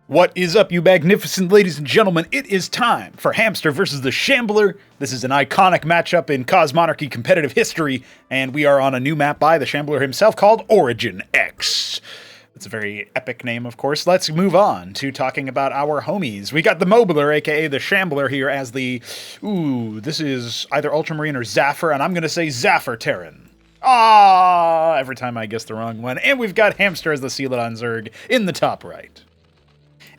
What is up, you magnificent ladies and gentlemen? It is time for Hamster versus the Shambler. This is an iconic matchup in Cosmonarchy competitive history, and we are on a new map by the Shambler himself called Origin X. It's a very epic name, of course. Let's move on to talking about our homies. We got the Mobler, aka the Shambler, here as the... this is either Ultramarine or Zafir, and I'm going to say Zafir Terran. Every time I guess the wrong one. And we've got Hamster as the Celadon Zerg in the top right.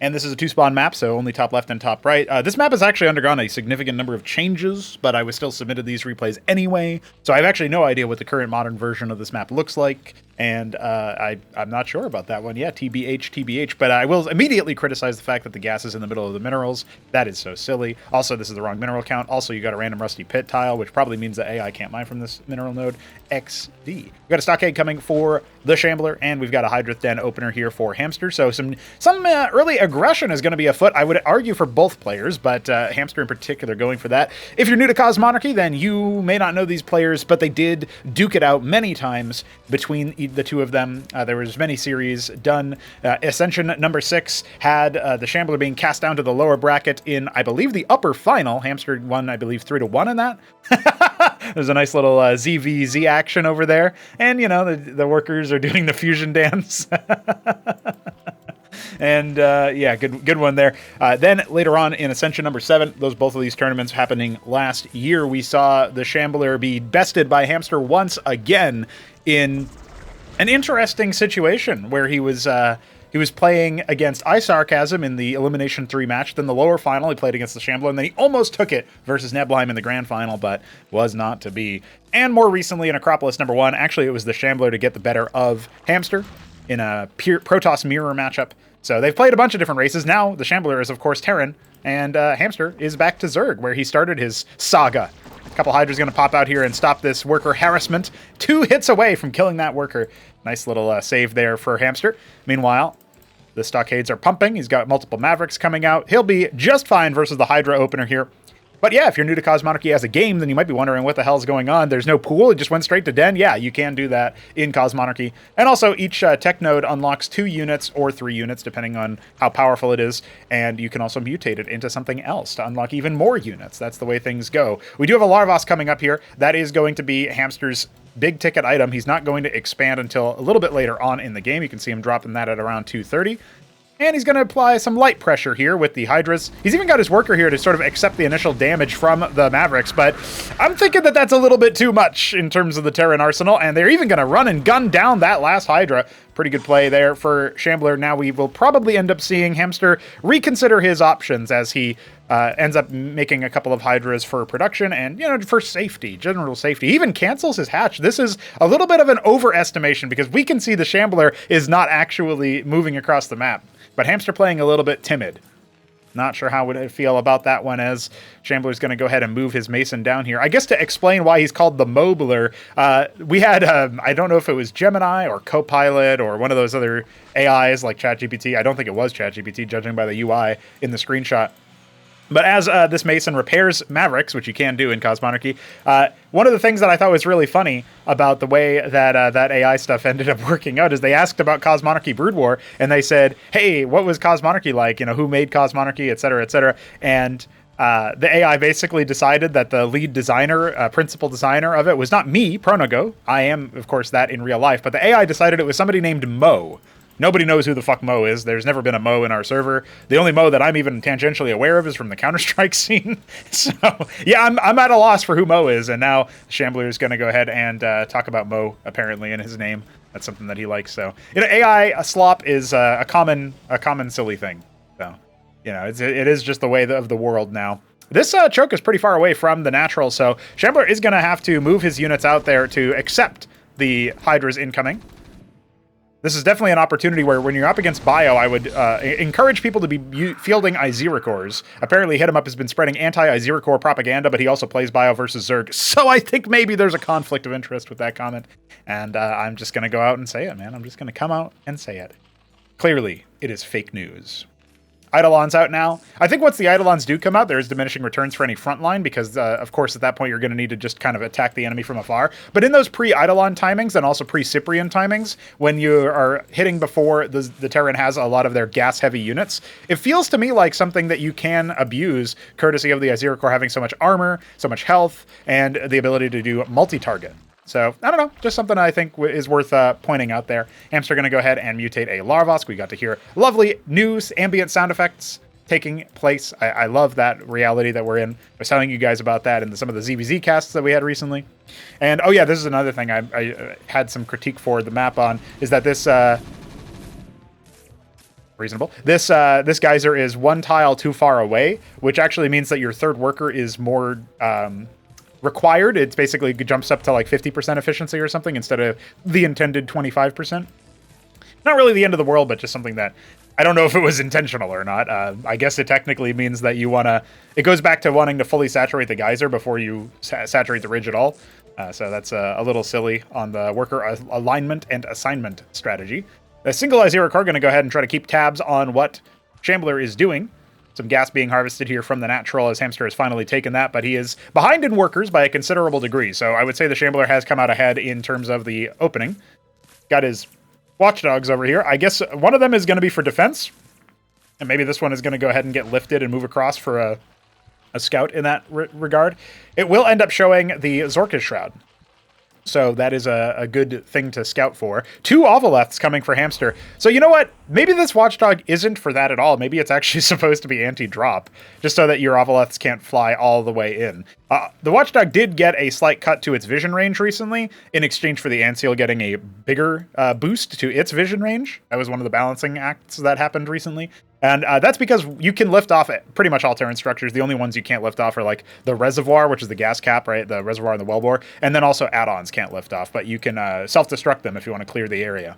And this is a two-spawn map, so only top left and top right. This map has actually undergone a significant number of changes, but I was still submitted these replays anyway, so I have actually no idea what the current modern version of this map looks like, and I'm not sure about that one. Yeah, TBH, but I will immediately criticize the fact that the gas is in the middle of the minerals. That is so silly. Also, this is the wrong mineral count. Also, you got a random rusty pit tile, which probably means that AI can't mine from this mineral node. XD. We've got a stockade coming for the Shambler, and we've got a Hydrith Den opener here for Hamster, so some early aggression is going to be afoot. I would argue for both players, but Hamster in particular going for that. If you're new to Cosmonarchy, then you may not know these players, but they did duke it out many times between the two of them. There was many series done. Ascension number 6 had the Shambler being cast down to the lower bracket in, I believe, the upper final. Hamster won, I believe, 3-1 in that. There's a nice little ZVZ action over there. And, you know, the workers are doing the fusion dance. And yeah, good one there. Then later on in Ascension number 7, both of these tournaments happening last year, we saw the Shambler be bested by Hamster once again in an interesting situation where he was playing against iSarcasm in the Elimination 3 match. Then the lower final, he played against the Shambler, and then he almost took it versus Nebelheim in the grand final, but was not to be. And more recently in Acropolis number 1, actually it was the Shambler to get the better of Hamster in a Protoss mirror matchup. So they've played a bunch of different races. Now the Shambler is, of course, Terran, and Hamster is back to Zerg, where he started his saga. A couple Hydra's going to pop out here and stop this worker harassment. 2 hits away from killing that worker. Nice little save there for Hamster. Meanwhile, the stockades are pumping. He's got multiple Mavericks coming out. He'll be just fine versus the Hydra opener here. But yeah, if you're new to Cosmonarchy as a game, then you might be wondering what the hell is going on. There's no pool. It just went straight to Den. Yeah, you can do that in Cosmonarchy. And also, each tech node unlocks 2 units or 3 units, depending on how powerful it is. And you can also mutate it into something else to unlock even more units. That's the way things go. We do have a Larvos coming up here. That is going to be Hamster's big ticket item. He's not going to expand until a little bit later on in the game. You can see him dropping that at around 230. And he's going to apply some light pressure here with the Hydras. He's even got his worker here to sort of accept the initial damage from the Mavericks, but I'm thinking that that's a little bit too much in terms of the Terran arsenal, and they're even going to run and gun down that last Hydra. Pretty good play there for Shambler. Now we will probably end up seeing Hamster reconsider his options as he ends up making a couple of Hydras for production and, you know, for safety, general safety. He even cancels his hatch. This is a little bit of an overestimation because we can see the Shambler is not actually moving across the map. But Hamster playing a little bit timid. Not sure how would I feel about that one, as Shambler's going to go ahead and move his Mason down here. I guess to explain why he's called the Mobler, we had, I don't know if it was Gemini or Copilot or one of those other AIs like ChatGPT. I don't think it was ChatGPT, judging by the UI in the screenshot. But as this Mason repairs Mavericks, which you can do in Cosmonarchy, one of the things that I thought was really funny about the way that that AI stuff ended up working out is they asked about Cosmonarchy Brood War, and they said, hey, what was Cosmonarchy like? You know, who made Cosmonarchy, et cetera, et cetera. And the AI basically decided that the lead designer, principal designer of it was not me, Pronogo. I am, of course, that in real life. But the AI decided it was somebody named Mo. Nobody knows who the fuck Mo is. There's never been a Mo in our server. The only Mo that I'm even tangentially aware of is from the Counter-Strike scene. So, yeah, I'm at a loss for who Mo is, and now Shambler is going to go ahead and talk about Mo, apparently, in his name. That's something that he likes. So, you know, AI slop is a common silly thing. So, you know, it is just the way of the world now. This choke is pretty far away from the natural, so Shambler is going to have to move his units out there to accept the Hydra's incoming. This is definitely an opportunity where when you're up against Bio, I would encourage people to be fielding Iziricors. Apparently, Hit 'em Up has been spreading anti-Iziricor propaganda, but he also plays Bio versus Zerg. So I think maybe there's a conflict of interest with that comment. And I'm just going to go out and say it, man. I'm just going to come out and say it. Clearly, it is fake news. Eidolons out now. I think once the Eidolons do come out, there's diminishing returns for any frontline because, of course, at that point you're going to need to just kind of attack the enemy from afar. But in those pre-Eidolon timings and also pre-Cyprian timings, when you are hitting before the Terran has a lot of their gas-heavy units, it feels to me like something that you can abuse, courtesy of the Azira Corps having so much armor, so much health, and the ability to do multi-target. So, I don't know, just something I think is worth pointing out there. Hamster going to go ahead and mutate a Larvosk. We got to hear lovely news, ambient sound effects taking place. I love that reality that we're in. I was telling you guys about that in some of the ZVZ casts that we had recently. And, oh yeah, this is another thing I had some critique for the map on, is that this... reasonable. This geyser is one tile too far away, which actually means that your third worker is more... required. It's basically jumps up to like 50% efficiency or something instead of the intended 25%. Not really the end of the world, but just something that I don't know if it was intentional or not. I guess it technically means that you want to... It goes back to wanting to fully saturate the geyser before you saturate the ridge at all. So that's a little silly on the worker alignment and assignment strategy. The single Azira Corps going to go ahead and try to keep tabs on what Shambler is doing. Some gas being harvested here from the natural as Hamster has finally taken that, but he is behind in workers by a considerable degree. So I would say the Shambler has come out ahead in terms of the opening. Got his watchdogs over here. I guess one of them is going to be for defense. And maybe this one is going to go ahead and get lifted and move across for a scout in that regard. It will end up showing the Zorka's Shroud. So that is a good thing to scout for. 2 Ovaleths coming for Hamster. So you know what? Maybe this Watchdog isn't for that at all. Maybe it's actually supposed to be anti-drop, just so that your Ovaleths can't fly all the way in. The Watchdog did get a slight cut to its vision range recently, in exchange for the Anseal getting a bigger boost to its vision range. That was one of the balancing acts that happened recently. And that's because you can lift off pretty much all Terran structures. The only ones you can't lift off are like the reservoir, which is the gas cap, right? The reservoir and the wellbore. And then also add-ons can't lift off, but you can self-destruct them if you want to clear the area.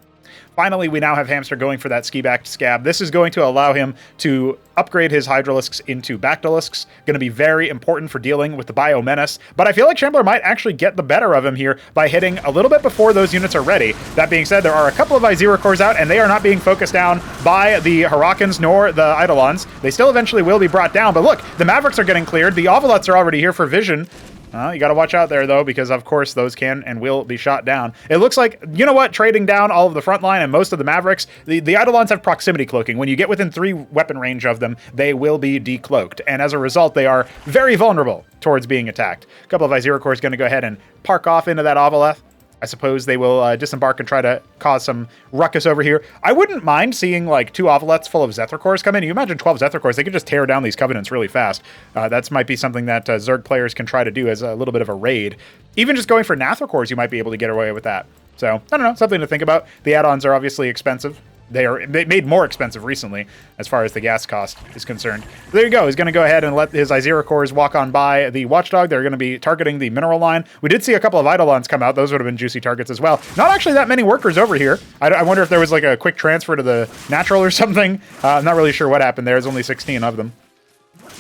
Finally, we now have Hamster going for that ski-backed scab. This is going to allow him to upgrade his Hydralisks into Bactylisks. Going to be very important for dealing with the Biomenace. But I feel like Shambler might actually get the better of him here by hitting a little bit before those units are ready. That being said, there are a couple of Azira Corps out, and they are not being focused down by the Harakans nor the Eidolons. They still eventually will be brought down. But look, the Mavericks are getting cleared. The Ovalets are already here for vision. You got to watch out there, though, because, of course, those can and will be shot down. It looks like, you know what, trading down all of the front line and most of the Mavericks, the Eidolons have proximity cloaking. When you get within 3 weapon range of them, they will be decloaked. And as a result, they are very vulnerable towards being attacked. A couple of Azira Corps going to go ahead and park off into that Ovaleth. I suppose they will disembark and try to cause some ruckus over here. I wouldn't mind seeing like 2 Ovalets full of Zethra Corps come in. You imagine 12 Zethra Corps, they could just tear down these Covenants really fast. That might be something that Zerg players can try to do as a little bit of a raid. Even just going for Nathra Corps, you might be able to get away with that. So, I don't know, something to think about. The add-ons are obviously expensive. They are made more expensive recently as far as the gas cost is concerned. There you go. He's going to go ahead and let his Azira Corps walk on by the Watchdog. They're going to be targeting the mineral line. We did see a couple of Eidolons come out. Those would have been juicy targets as well. Not actually that many workers over here. I wonder if there was like a quick transfer to the natural or something. I'm not really sure what happened there. There's only 16 of them.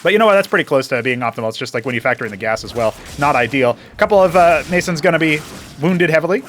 But you know what? That's pretty close to being optimal. It's just like when you factor in the gas as well. Not ideal. A couple of Masons going to be wounded heavily.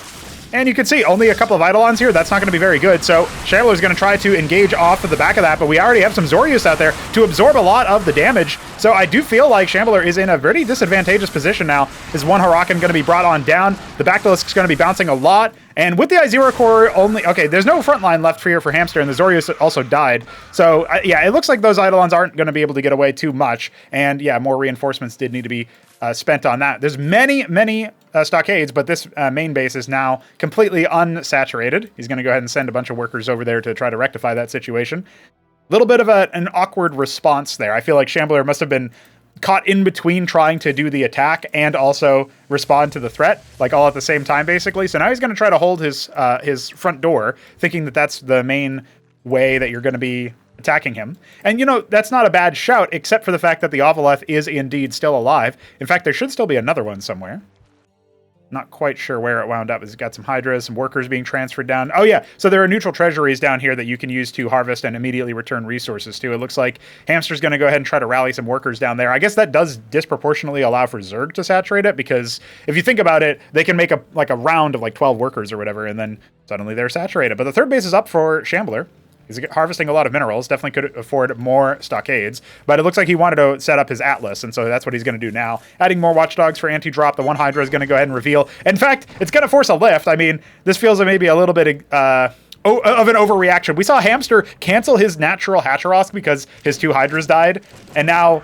And you can see only a couple of Eidolons here. That's not going to be very good. So Shambler is going to try to engage off of the back of that, but we already have some Zorius out there to absorb a lot of the damage. So I do feel like Shambler is in a very disadvantageous position now. Is one Hurakan going to be brought on down? The Bactylisk is going to be bouncing a lot. And with the Azira Corps only... Okay, there's no front line left for Hamster, and the Zorius also died. So, yeah, it looks like those Eidolons aren't going to be able to get away too much. And, yeah, more reinforcements did need to be spent on that. There's many stockades, but this main base is now completely unsaturated. He's going to go ahead and send a bunch of workers over there to try to rectify that situation. A little bit of an awkward response there. I feel like Shambler must have been caught in between trying to do the attack and also respond to the threat, like all at the same time, basically. So now he's going to try to hold his front door, thinking that that's the main way that you're going to be attacking him. And, you know, that's not a bad shout, except for the fact that the Ovaleth is indeed still alive. In fact, there should still be another one somewhere. Not quite sure where it wound up. It's got some Hydras, some workers being transferred down. Oh, yeah. So there are neutral treasuries down here that you can use to harvest and immediately return resources to. It looks like Hamster's going to go ahead and try to rally some workers down there. I guess that does disproportionately allow for Zerg to saturate it, because if you think about it, they can make a round of like 12 workers or whatever, and then suddenly they're saturated. But the third base is up for Shambler. He's harvesting a lot of minerals, definitely could afford more stockades, but it looks like he wanted to set up his Atlas, and so that's what he's going to do now. Adding more watchdogs for anti-drop. The one Hydra is going to go ahead and reveal. In fact, it's going to force a lift. I mean, this feels like maybe a little bit of an overreaction. We saw Hamster cancel his natural Hatcherosk because his 2 Hydras died, and now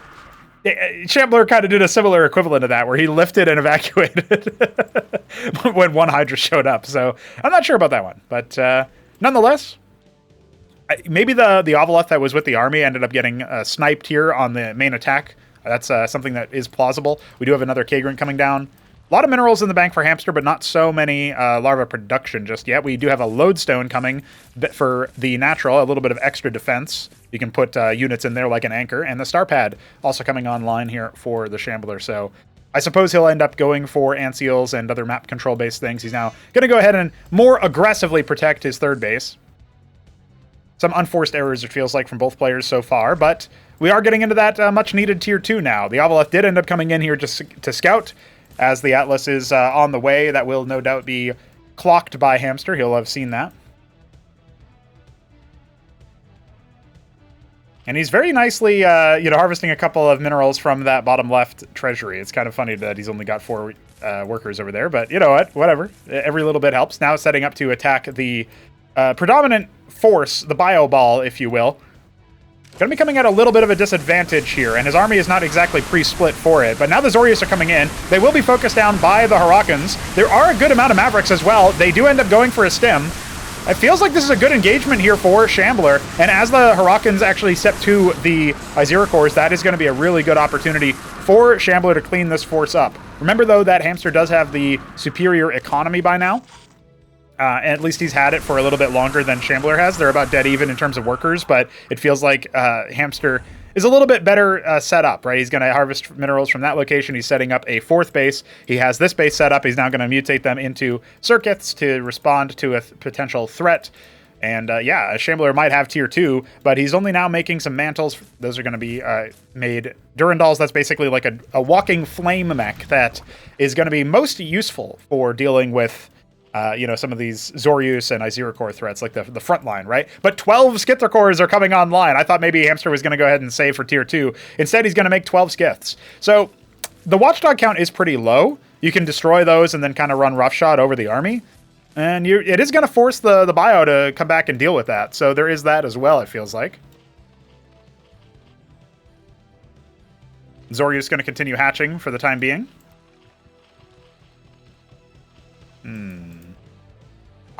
Shambler kind of did a similar equivalent of that, where he lifted and evacuated when 1 Hydra showed up. So I'm not sure about that one, but nonetheless, maybe the Ovoleth that was with the army ended up getting sniped here on the main attack. That's something that is plausible. We do have another Kagrant coming down. A lot of minerals in the bank for Hamster, but not so many larva production just yet. We do have a Lodestone coming for the natural, a little bit of extra defense. You can put units in there like an anchor, and the Star Pad also coming online here for the Shambler. So I suppose he'll end up going for Ancials and other map control-based things. He's now going to go ahead and more aggressively protect his 3rd base. Some unforced errors, it feels like, from both players so far, but we are getting into that much-needed Tier 2 now. The Ovoleth did end up coming in here just to scout, as the Atlas is on the way. That will no doubt be clocked by Hamster. He'll have seen that. And he's very nicely, harvesting a couple of minerals from that bottom left treasury. It's kind of funny that he's only got 4 workers over there, but you know what? Whatever. Every little bit helps. Now setting up to attack the predominant force, the Bio Ball, if you will. Going to be coming at a little bit of a disadvantage here, and his army is not exactly pre-split for it. But now the Zorius are coming in. They will be focused down by the Hurricanes. There are a good amount of Mavericks as well. They do end up going for a stem. It feels like this is a good engagement here for Shambler, and as the Hurricanes actually step to the Iziricors, that is going to be a really good opportunity for Shambler to clean this force up. Remember, though, that Hamster does have the superior economy by now. At least he's had it for a little bit longer than Shambler has. They're about dead even in terms of workers, but it feels like Hamster is a little bit better set up, right? He's going to harvest minerals from that location. He's setting up a 4th base. He has this base set up. He's now going to mutate them into circuits to respond to a potential threat. And yeah, Shambler might have Tier 2, but he's only now making some mantles. Those are going to be made Durandals. That's basically like a walking flame mech that is going to be most useful for dealing with some of these Zorius and Iziricor threats, like the front line, right? But 12 Skithicors are coming online. I thought maybe Hamster was going to go ahead and save for Tier 2. Instead, he's going to make 12 Skiths. So the Watchdog count is pretty low. You can destroy those and then kind of run roughshod over the army. And it is going to force the Bio to come back and deal with that. So there is that as well, it feels like. Zorius is going to continue hatching for the time being.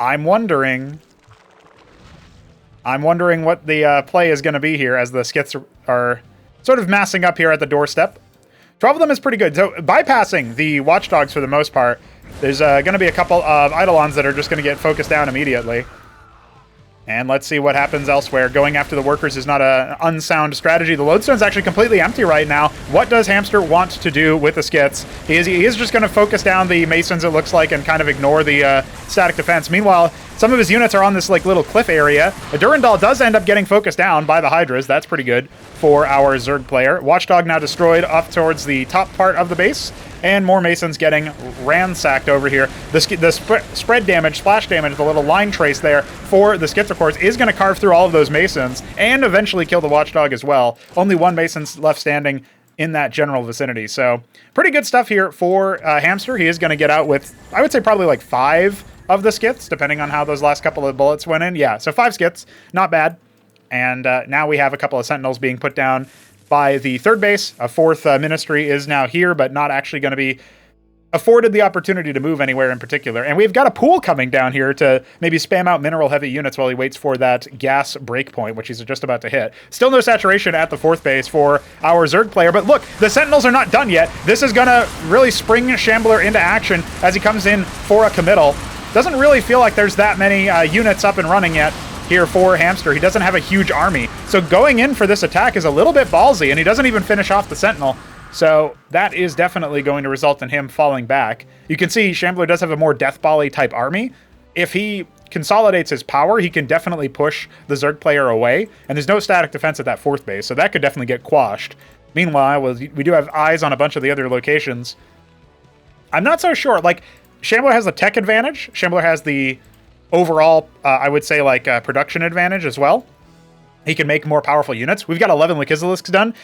I'm wondering what the play is going to be here as the Skiths are sort of massing up here at the doorstep. 12 of them is pretty good. So bypassing the Watchdogs for the most part, there's going to be a couple of Eidolons that are just going to get focused down immediately. And let's see what happens elsewhere. Going after the workers is not an unsound strategy. The Lodestone's actually completely empty right now. What does Hamster want to do with the Skiths? He is just going to focus down the Masons, it looks like, and kind of ignore the static defense. Meanwhile, some of his units are on this like little cliff area. A Durandal does end up getting focused down by the Hydras. That's pretty good for our Zerg player. Watchdog now destroyed up towards the top part of the base. And more Masons getting ransacked over here. The spread damage, splash damage, the little line trace there for the Skithicors is going to carve through all of those Masons and eventually kill the Watchdog as well. Only 1 Mason's left standing in that general vicinity. So pretty good stuff here for Hamster. He is going to get out with, I would say, probably like 5 of the Skiths, depending on how those last couple of bullets went in. Yeah, so 5 Skiths, not bad. And now we have a couple of Sentinels being put down by the 3rd base. A 4th Ministry is now here, but not actually going to be afforded the opportunity to move anywhere in particular. And we've got a pool coming down here to maybe spam out mineral-heavy units while he waits for that gas breakpoint, which he's just about to hit. Still no saturation at the 4th base for our Zerg player, but look, the Sentinels are not done yet. This is going to really spring Shambler into action as he comes in for a committal. Doesn't really feel like there's that many units up and running yet here for Hamster. He doesn't have a huge army. So going in for this attack is a little bit ballsy, and he doesn't even finish off the Sentinel. So that is definitely going to result in him falling back. You can see Shambler does have a more Death Volley type army. If he consolidates his power, he can definitely push the Zerg player away, and there's no static defense at that 4th base, so that could definitely get quashed. Meanwhile, we do have eyes on a bunch of the other locations. I'm not so sure. Like, Shambler has the tech advantage. Shambler has the overall, I would say, like, production advantage as well. he can make more powerful units. We've got 11 Lakizilisks done.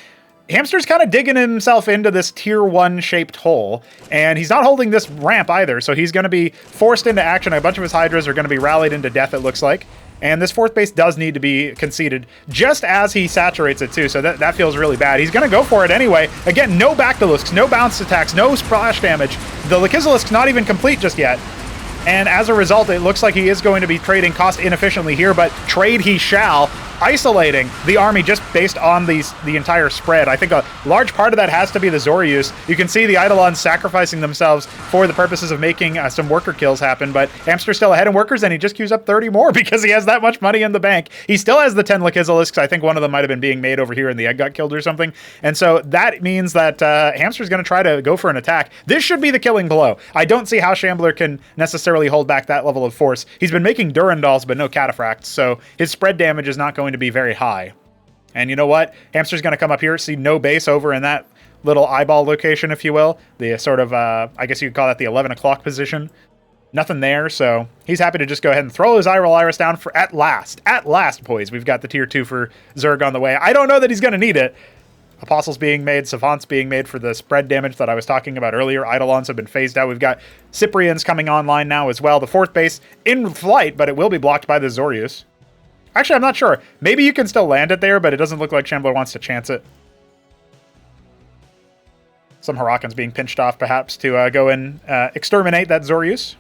Hamster's kind of digging himself into this tier 1 shaped hole, and he's not holding this ramp either, so he's going to be forced into action. A bunch of his Hydras are going to be rallied into death, it looks like. And this 4th base does need to be conceded just as he saturates it too, so that feels really bad. He's going to go for it anyway. Again, no Bactylisks, no bounce attacks, no splash damage. The Lakizilisk's not even complete just yet. And as a result, it looks like he is going to be trading cost inefficiently here, but trade he shall, isolating the army just based on the entire spread. I think a large part of that has to be the Zoryus. You can see the Eidolons sacrificing themselves for the purposes of making some worker kills happen, but Hamster's still ahead in workers, and he just queues up 30 more because he has that much money in the bank. He still has the 10 Lakizilisks. I think one of them might have been being made over here and the egg got killed or something. And so that means that Hamster's going to try to go for an attack. This should be the killing blow. I don't see how Shambler can necessarily hold back that level of force. He's been making Durandals, but no Cataphracts, so his spread damage is not going to be very high. And you know what? Hamster's going to come up here, see no base over in that little eyeball location, if you will. The sort of, I guess you could call that the 11 o'clock position. Nothing there, so he's happy to just go ahead and throw his Iral Iris down for at last. At last, boys. We've got the tier 2 for Zerg on the way. I don't know that he's going to need it. Apostles being made, Savants being made for the spread damage that I was talking about earlier. Eidolons have been phased out. We've got Cyprians coming online now as well. The 4th base in flight, but it will be blocked by the Zoryus. Actually, I'm not sure. Maybe you can still land it there, but it doesn't look like Shambler wants to chance it. Some Harakans being pinched off, perhaps, to go and exterminate that Zoryus.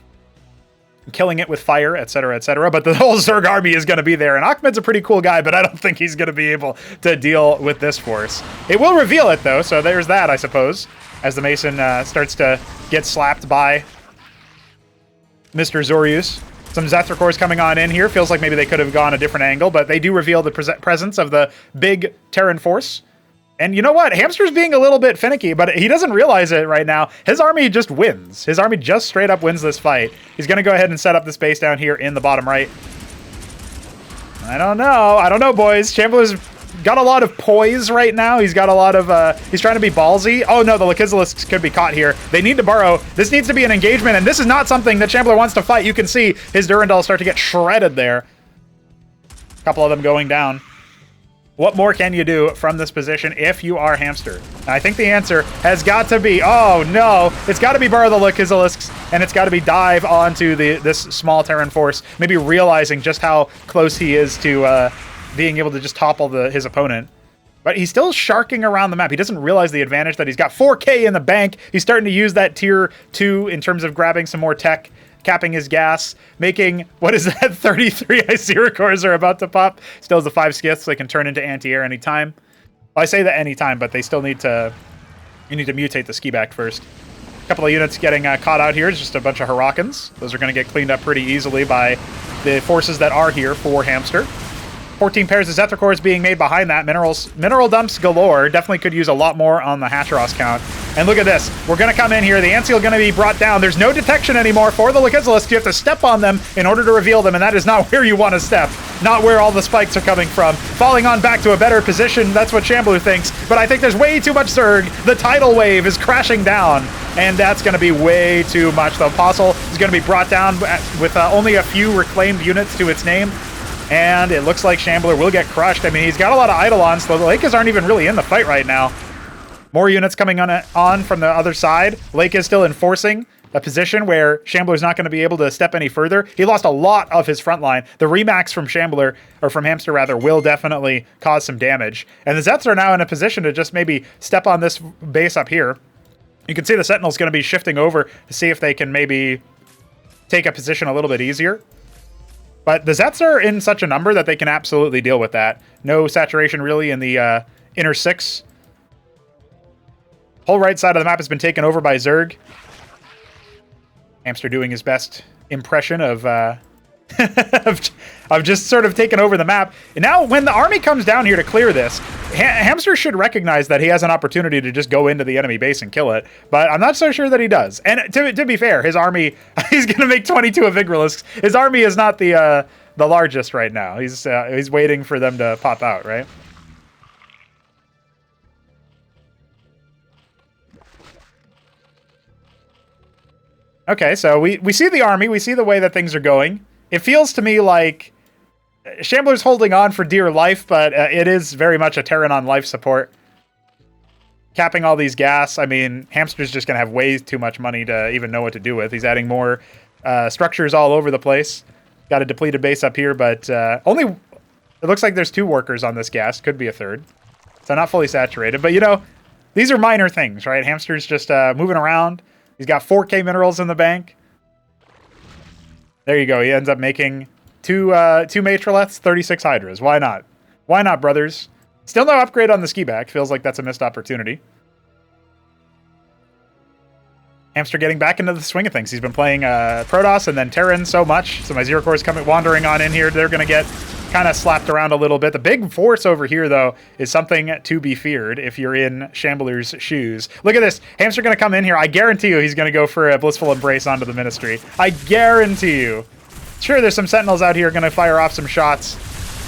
Killing it with fire, etc., etc. But the whole Zerg army is going to be there. And Ahmed's a pretty cool guy, but I don't think he's going to be able to deal with this force. It will reveal it, though, so there's that, I suppose, as the Mason starts to get slapped by Mr. Zoryus. Some Zethrakors coming on in here. Feels like maybe they could have gone a different angle, but they do reveal the presence of the big Terran force. And you know what? Hamster's being a little bit finicky, but he doesn't realize it right now. His army just wins. His army just straight up wins this fight. He's going to go ahead and set up this base down here in the bottom right. I don't know. I don't know, boys. Shambler's got a lot of poise right now. He's got a lot of, he's trying to be ballsy. Oh no, the Lakizilisks could be caught here. They need to burrow. This needs to be an engagement, and this is not something that Shambler wants to fight. You can see his Durandals start to get shredded there. A couple of them going down. What more can you do from this position if you are Hamster? And I think the answer has got to be, oh no, it's got to be burrow the Lakizilisks, and it's got to be dive onto this small Terran force, maybe realizing just how close he is to being able to just topple his opponent. But he's still sharking around the map. He doesn't realize the advantage that he's got 4K in the bank. He's starting to use that tier 2 in terms of grabbing some more tech, capping his gas, making, what is that, 33 Isiricors are about to pop. Still has the 5 Skiths, they can turn into anti-air anytime. Well, I say that anytime, but they still need to, you need to mutate the ski back first. A couple of units getting caught out here. It's just a bunch of Harakans. Those are going to get cleaned up pretty easily by the forces that are here for Hamster. 14 pairs of Zethrakors being made behind that. Mineral dumps galore. Definitely could use a lot more on the Hatteros count. And look at this. We're going to come in here. The Ant Seal going to be brought down. There's no detection anymore for the Lakizilisks. You have to step on them in order to reveal them, and that is not where you want to step. Not where all the spikes are coming from. Falling on back to a better position. That's what Shambler thinks. But I think there's way too much Zerg. The tidal wave is crashing down, and that's going to be way too much. The Apostle is going to be brought down with only a few reclaimed units to its name. And it looks like Shambler will get crushed. I mean, he's got a lot of Eidolons, so the Lakers aren't even really in the fight right now. More units coming on from the other side. Lake is still enforcing a position where Shambler's not going to be able to step any further. He lost a lot of his front line. The Remax from Shambler, or from Hamster rather, will definitely cause some damage. And the Zets are now in a position to just maybe step on this base up here. You can see the Sentinel's going to be shifting over to see if they can maybe take a position a little bit easier. But the Zets are in such a number that they can absolutely deal with that. No saturation really in the inner 6. Whole right side of the map has been taken over by Zerg. Hamster doing his best impression of of just sort of taking over the map. And now when the army comes down here to clear this, Hamster should recognize that he has an opportunity to just go into the enemy base and kill it. But I'm not so sure that he does. And to be fair, his army, he's going to make 22 Avigralisks. His army is not the largest right now. He's waiting for them to pop out, right? Okay, so we see the army. We see the way that things are going. It feels to me like Shambler's holding on for dear life, but it is very much a Terran on life support. Capping all these gas. I mean, Hamster's just going to have way too much money to even know what to do with. He's adding more structures all over the place. Got a depleted base up here, but only... It looks like there's 2 workers on this gas. Could be a 3rd. So not fully saturated. But, you know, these are minor things, right? Hamster's just moving around. He's got 4K minerals in the bank. There you go. He ends up making... Two Matroleths, 36 Hydras. Why not? Why not, brothers? Still no upgrade on the ski back. Feels like that's a missed opportunity. Hamster getting back into the swing of things. He's been playing Protoss and then Terran so much. So my Zero Cores coming wandering on in here. They're going to get kind of slapped around a little bit. The big force over here, though, is something to be feared if you're in Shambler's shoes. Look at this. Hamster going to come in here. I guarantee you he's going to go for a Blissful Embrace onto the Ministry. I guarantee you. Sure, there's some Sentinels out here going to fire off some shots,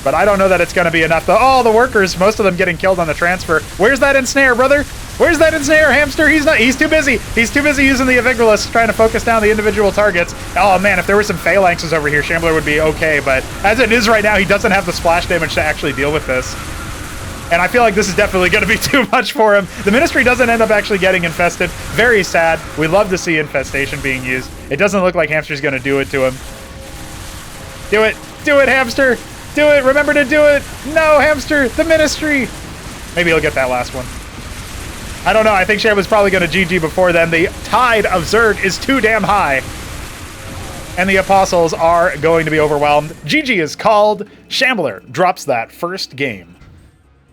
but I don't know that it's going to be enough. Oh, the workers, most of them getting killed on the transfer. Where's that ensnare, brother? Where's that ensnare, Hamster? He's too busy. He's too busy using the Avigilus, trying to focus down the individual targets. Oh, man, if there were some Phalanxes over here, Shambler would be okay, but as it is right now, he doesn't have the splash damage to actually deal with this. And I feel like this is definitely going to be too much for him. The Ministry doesn't end up actually getting infested. Very sad. We love to see infestation being used. It doesn't look like Hamster's going to do it to him. Do it. Do it, Hamster. Do it. Remember to do it. No, Hamster. The Ministry. Maybe he'll get that last one. I don't know. I think Shambler's probably going to GG before then. The tide of Zerg is too damn high. And the Apostles are going to be overwhelmed. GG is called. Shambler drops that first game.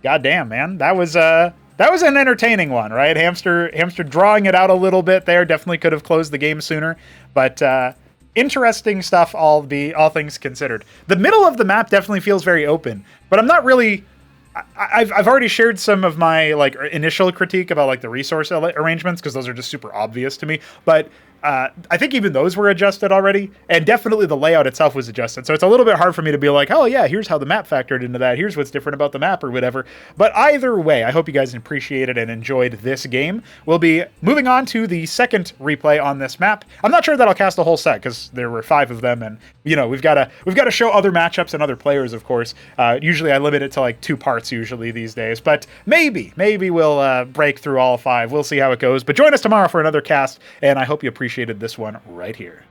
God damn, man. That was an entertaining one, right? Hamster drawing it out a little bit there. Definitely could have closed the game sooner. But interesting stuff, all things considered. The middle of the map definitely feels very open, but I'm not really... I've already shared some of my like initial critique about like the resource arrangements because those are just super obvious to me. But I think even those were adjusted already, and definitely the layout itself was adjusted. So it's a little bit hard for me to be like, oh yeah, here's how the map factored into that. Here's what's different about the map or whatever. But either way, I hope you guys appreciated and enjoyed this game. We'll be moving on to the second replay on this map. I'm not sure that I'll cast the whole set because there were 5 of them, and you know we've got to show other matchups and other players, of course. Usually I limit it to like 2 parts usually these days, but maybe we'll break through all 5. We'll see how it goes. But join us tomorrow for another cast, and I hope you appreciated this one right here.